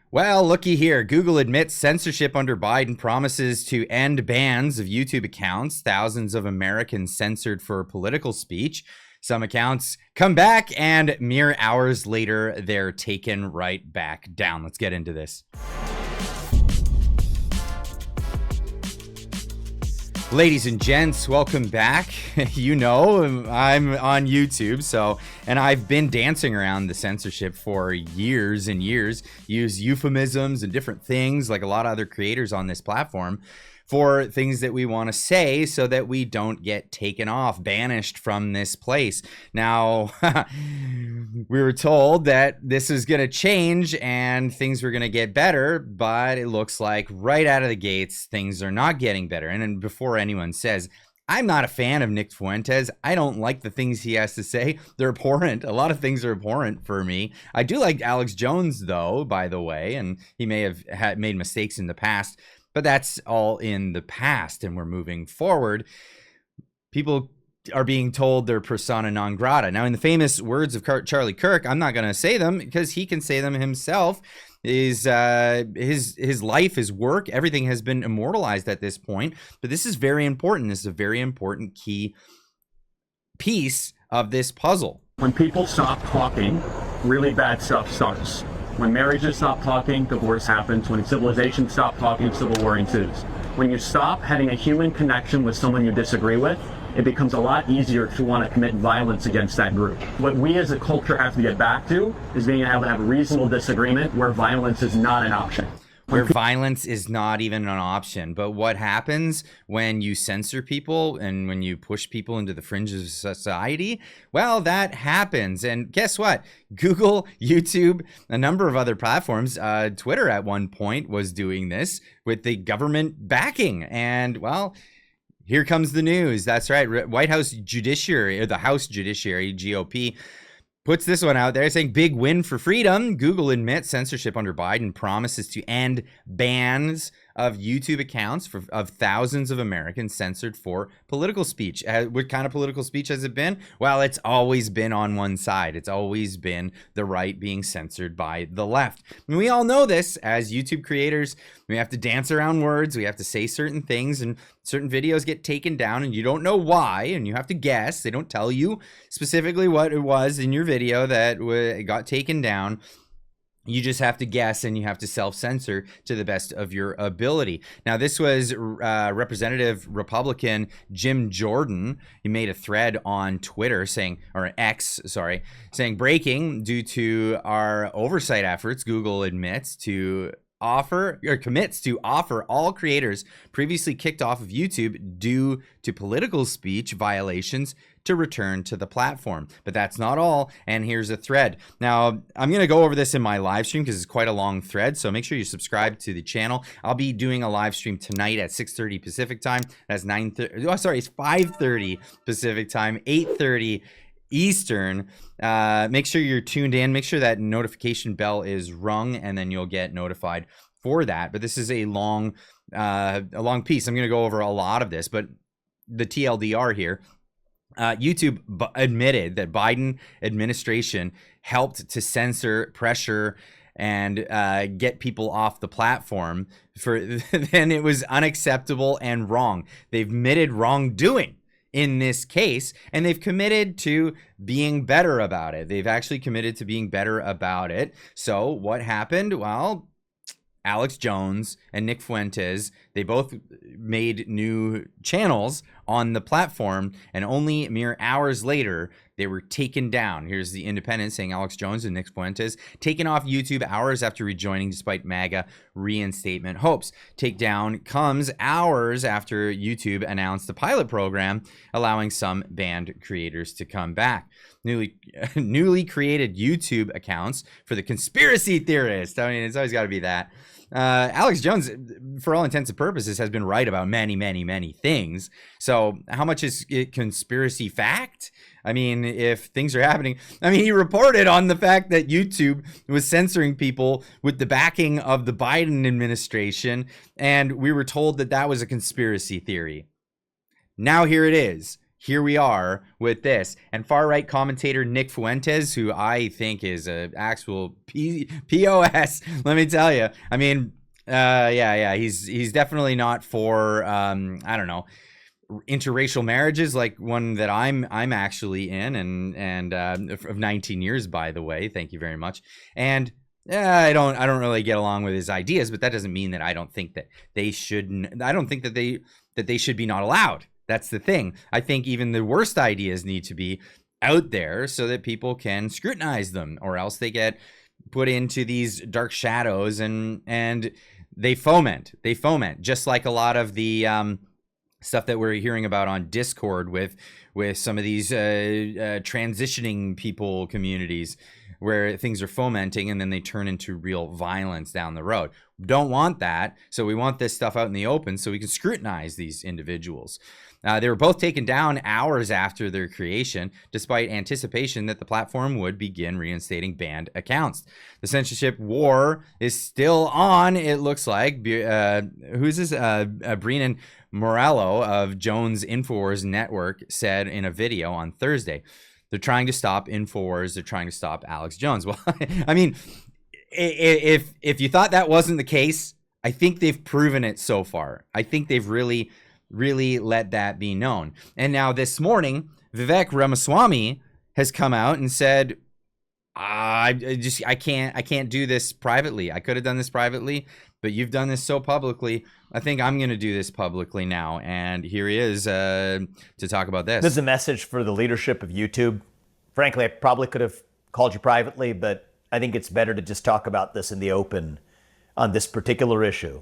Well, looky here. Google admits censorship under Biden, promises to end bans of YouTube accounts. Thousands of Americans censored for political speech. Some accounts come back, and mere hours later, they're taken right back down. Let's get into this. Ladies and gents, welcome back. You know, I'm on YouTube, and I've been dancing around the censorship for years and years, use euphemisms and different things like a lot of other creators on this platform for things that we want to say so that we don't get taken off, banished from this place. Now, we were told that this is going to change and things were going to get better, but it looks like right out of the gates, things are not getting better. And before anyone says, I'm not a fan of Nick Fuentes. I don't like the things he has to say. They're abhorrent. A lot of things are abhorrent for me. I do like Alex Jones, though, by the way, and he may have made mistakes in the past. But that's all in the past, and we're moving forward. People are being told they're persona non grata. Now, in the famous words of Charlie Kirk, I'm not going to say them because he can say them himself. His life, his work, everything has been immortalized at this point. But this is very important. This is a very important key piece of this puzzle. When people stop talking, really bad stuff starts. When marriages stop talking, divorce happens. When civilizations stop talking, civil war ensues. When you stop having a human connection with someone you disagree with, it becomes a lot easier to want to commit violence against that group. What we as a culture have to get back to is being able to have a reasonable disagreement where violence is not an option. Where violence is not even an option. But what happens when you censor people and when you push people into the fringes of society? Well, that happens. And guess what? Google, YouTube, a number of other platforms, Twitter at one point was doing this with the government backing. And well, here comes the news. That's right. White House Judiciary, or the House Judiciary, GOP, puts this one out there saying, big win for freedom. Google admits censorship under Biden, promises to end bans of YouTube accounts of thousands of Americans censored for political speech. What kind of political speech has it been? Well, it's always been on one side. It's always been the right being censored by the left. And we all know this as YouTube creators. We have to dance around words. We have to say certain things, and certain videos get taken down and you don't know why, and you have to guess. They don't tell you specifically what it was in your video that got taken down. You just have to guess, and you have to self-censor to the best of your ability. Now, this was Representative Republican Jim Jordan. He made a thread on Twitter saying, or X, sorry, saying, breaking, due to our oversight efforts, Google commits to offer all creators previously kicked off of YouTube due to political speech violations to return to the platform. But that's not all, and here's a thread. Now, I'm going to go over this in my live stream because it's quite a long thread, so make sure you subscribe to the channel. I'll be doing a live stream tonight at 6:30 Pacific time. That's 9:30. Oh, sorry, it's 5:30 Pacific time, 8:30 Eastern. Make sure you're tuned in. Make sure that notification bell is rung, and then you'll get notified for that. But this is a long piece. I'm going to go over a lot of this, but the TLDR here. YouTube admitted that Biden administration helped to censor, pressure, and get people off the platform. Then it was unacceptable and wrong. They've admitted wrongdoing in this case, and they've committed to being better about it. They've actually committed to being better about it. So what happened? Well, Alex Jones and Nick Fuentes, they both made new channels on the platform, and only mere hours later, they were taken down. Here's the Independent saying Alex Jones and Nick Fuentes taken off YouTube hours after rejoining despite MAGA reinstatement hopes. Takedown comes hours after YouTube announced the pilot program allowing some banned creators to come back. Newly created YouTube accounts for the conspiracy theorists. I mean, it's always got to be that. Alex Jones, for all intents and purposes, has been right about many things. So how much is it conspiracy fact? I mean, if things are happening, I mean, he reported on the fact that YouTube was censoring people with the backing of the Biden administration, and we were told that that was a conspiracy theory. Now here it is. here we are with this. And far-right commentator Nick Fuentes, who I think is an actual POS, let me tell you. I mean, he's definitely not for, I don't know, interracial marriages like one that I'm actually in, and of 19 years, by the way. Thank you very much. And I don't really get along with his ideas, but that doesn't mean that I don't think that they shouldn't. I don't think that they should be not allowed. That's the thing. I think even the worst ideas need to be out there so that people can scrutinize them, or else they get put into these dark shadows and they foment, just like a lot of the stuff that we're hearing about on Discord with some of these transitioning people communities, where things are fomenting and then they turn into real violence down the road. Don't want that. So we want this stuff out in the open so we can scrutinize these individuals. They were both taken down hours after their creation, despite anticipation that the platform would begin reinstating banned accounts. The censorship war is still on, it looks like. Who's this? Brennan Morello of Jones Infowars Network said in a video on Thursday. They're trying to stop Infowars. They're trying to stop Alex Jones. Well, I mean, if you thought that wasn't the case, I think they've proven it so far. I think they've really let that be known. And now this morning, Vivek Ramaswamy has come out and said, I can't do this privately. I could have done this privately, but you've done this so publicly. I think I'm going to do this publicly now. And here he is to talk about this. This is a message for the leadership of YouTube. Frankly, I probably could have called you privately, but I think it's better to just talk about this in the open on this particular issue.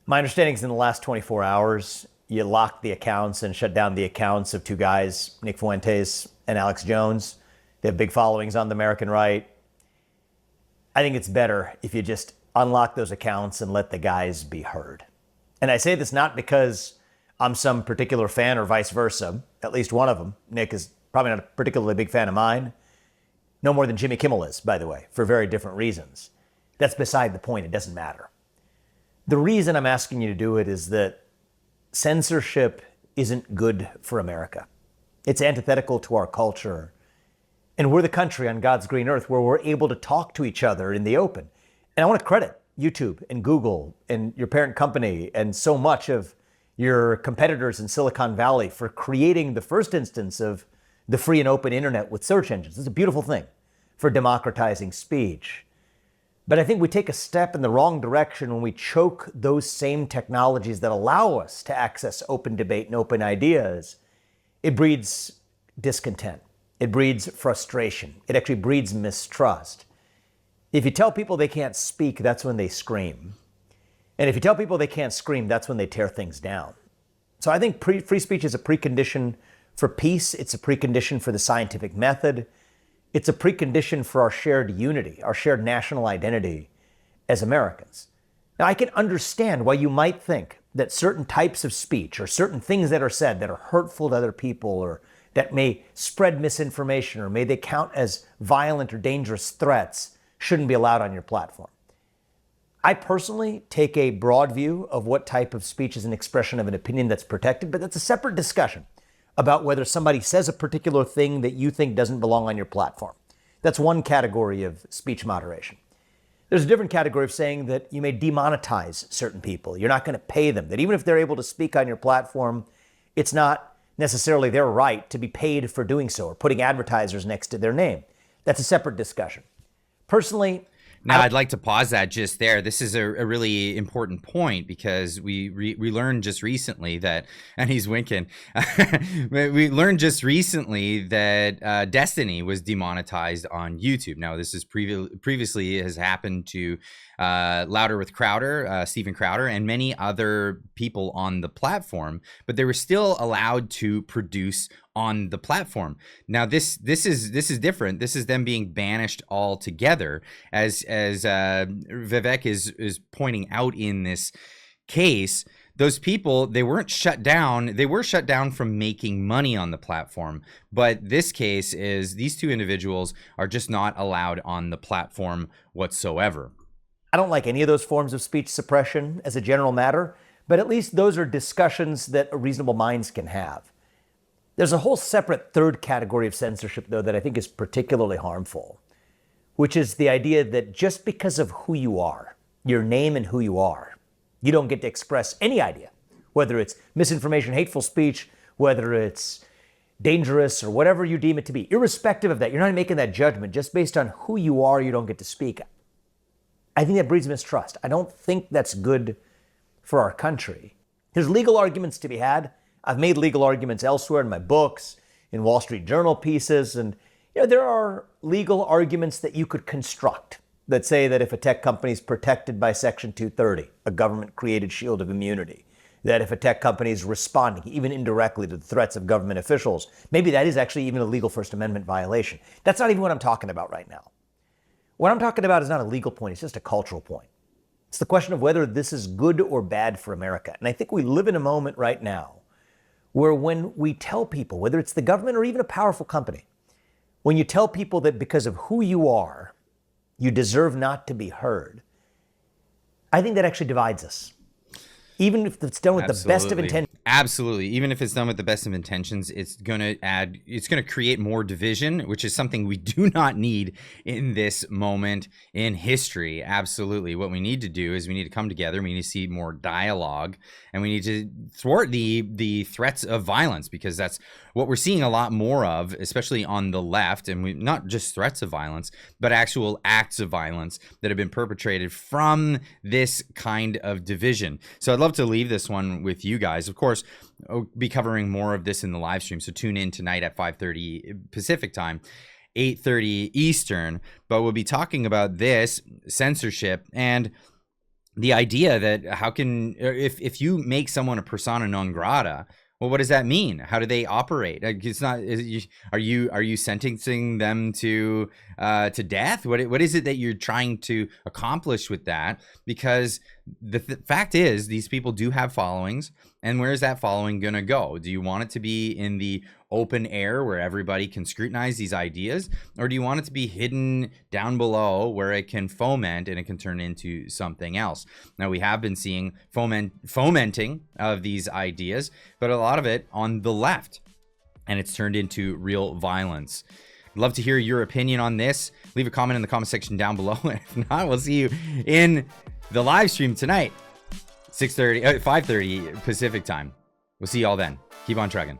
My understanding is in the last 24 hours, you locked the accounts and shut down the accounts of two guys, Nick Fuentes and Alex Jones. They have big followings on the American right. I think it's better if you just unlock those accounts and let the guys be heard. And I say this not because I'm some particular fan or vice versa. At least one of them, Nick, is probably not a particularly big fan of mine. No more than Jimmy Kimmel is, by the way, for very different reasons. That's beside the point. It doesn't matter. The reason I'm asking you to do it is that censorship isn't good for America. It's antithetical to our culture. And we're the country on God's green earth where we're able to talk to each other in the open. And I want to credit YouTube and Google and your parent company and so much of your competitors in Silicon Valley for creating the first instance of the free and open internet with search engines. It's a beautiful thing for democratizing speech. But I think we take a step in the wrong direction when we choke those same technologies that allow us to access open debate and open ideas. It breeds discontent. It breeds frustration. It actually breeds mistrust. If you tell people they can't speak, that's when they scream. And if you tell people they can't scream, that's when they tear things down. So I think free speech is a precondition for peace. It's a precondition for the scientific method. It's a precondition for our shared unity, our shared national identity as Americans. Now, I can understand why you might think that certain types of speech or certain things that are said that are hurtful to other people or that may spread misinformation or may they count as violent or dangerous threats shouldn't be allowed on your platform. I personally take a broad view of what type of speech is an expression of an opinion that's protected, but that's a separate discussion about whether somebody says a particular thing that you think doesn't belong on your platform. That's one category of speech moderation. There's a different category of saying that you may demonetize certain people. You're not going to pay them, that even if they're able to speak on your platform, it's not necessarily their right to be paid for doing so or putting advertisers next to their name. That's a separate discussion. Personally, now, I'd like to pause that just there. This is a really important point because we learned just recently that, and he's winking, we learned just recently that Destiny was demonetized on YouTube. Now, this is previously has happened to Louder with Crowder, Steven Crowder, and many other people on the platform, but they were still allowed to produce on the platform. Now this is different. This is them being banished altogether, as Vivek is pointing out in this case. Those people, they weren't shut down. They were shut down from making money on the platform. But this case is these two individuals are just not allowed on the platform whatsoever. I don't like any of those forms of speech suppression as a general matter, but at least those are discussions that reasonable minds can have. There's a whole separate third category of censorship, though, that I think is particularly harmful, which is the idea that just because of who you are, your name and who you are, you don't get to express any idea, whether it's misinformation, hateful speech, whether it's dangerous or whatever you deem it to be. Irrespective of that, you're not making that judgment. Just based on who you are, you don't get to speak. I think that breeds mistrust. I don't think that's good for our country. There's legal arguments to be had. I've made legal arguments elsewhere in my books, in Wall Street Journal pieces, and there are legal arguments that you could construct that say that if a tech company is protected by Section 230, a government-created shield of immunity, that if a tech company is responding, even indirectly, to the threats of government officials, maybe that is actually even a legal First Amendment violation. That's not even what I'm talking about right now. What I'm talking about is not a legal point, it's just a cultural point. It's the question of whether this is good or bad for America. And I think we live in a moment right now where when we tell people, whether it's the government or even a powerful company, when you tell people that because of who you are, you deserve not to be heard, I think that actually divides us. Even if it's done with the best of intentions. Absolutely. Even if it's done with the best of intentions, it's going to create more division, which is something we do not need in this moment in history. Absolutely. What we need to do is we need to come together. We need to see more dialogue, and we need to thwart the threats of violence, because that's what we're seeing a lot more of, especially on the left. And not just threats of violence, but actual acts of violence that have been perpetrated from this kind of division. So I'd love to leave this one with you guys. Of course, I'll be covering more of this in the live stream, so tune in tonight at 5:30 Pacific time, 8:30 Eastern. But we'll be talking about this censorship and the idea that how can, if you make someone a persona non grata, well, what does that mean? How do they operate? It's not. Are you sentencing them to death? What is it that you're trying to accomplish with that? Because the fact is, these people do have followings, and where is that following gonna go? Do you want it to be in the open air where everybody can scrutinize these ideas, or do you want it to be hidden down below where it can foment and it can turn into something else? Now, we have been seeing fomenting of these ideas, but a lot of it on the left, and it's turned into real violence. I'd love to hear your opinion on this. Leave a comment in the comment section down below. If not, we'll see you in the live stream tonight, 5:30 Pacific time. We'll see y'all then. Keep on trucking.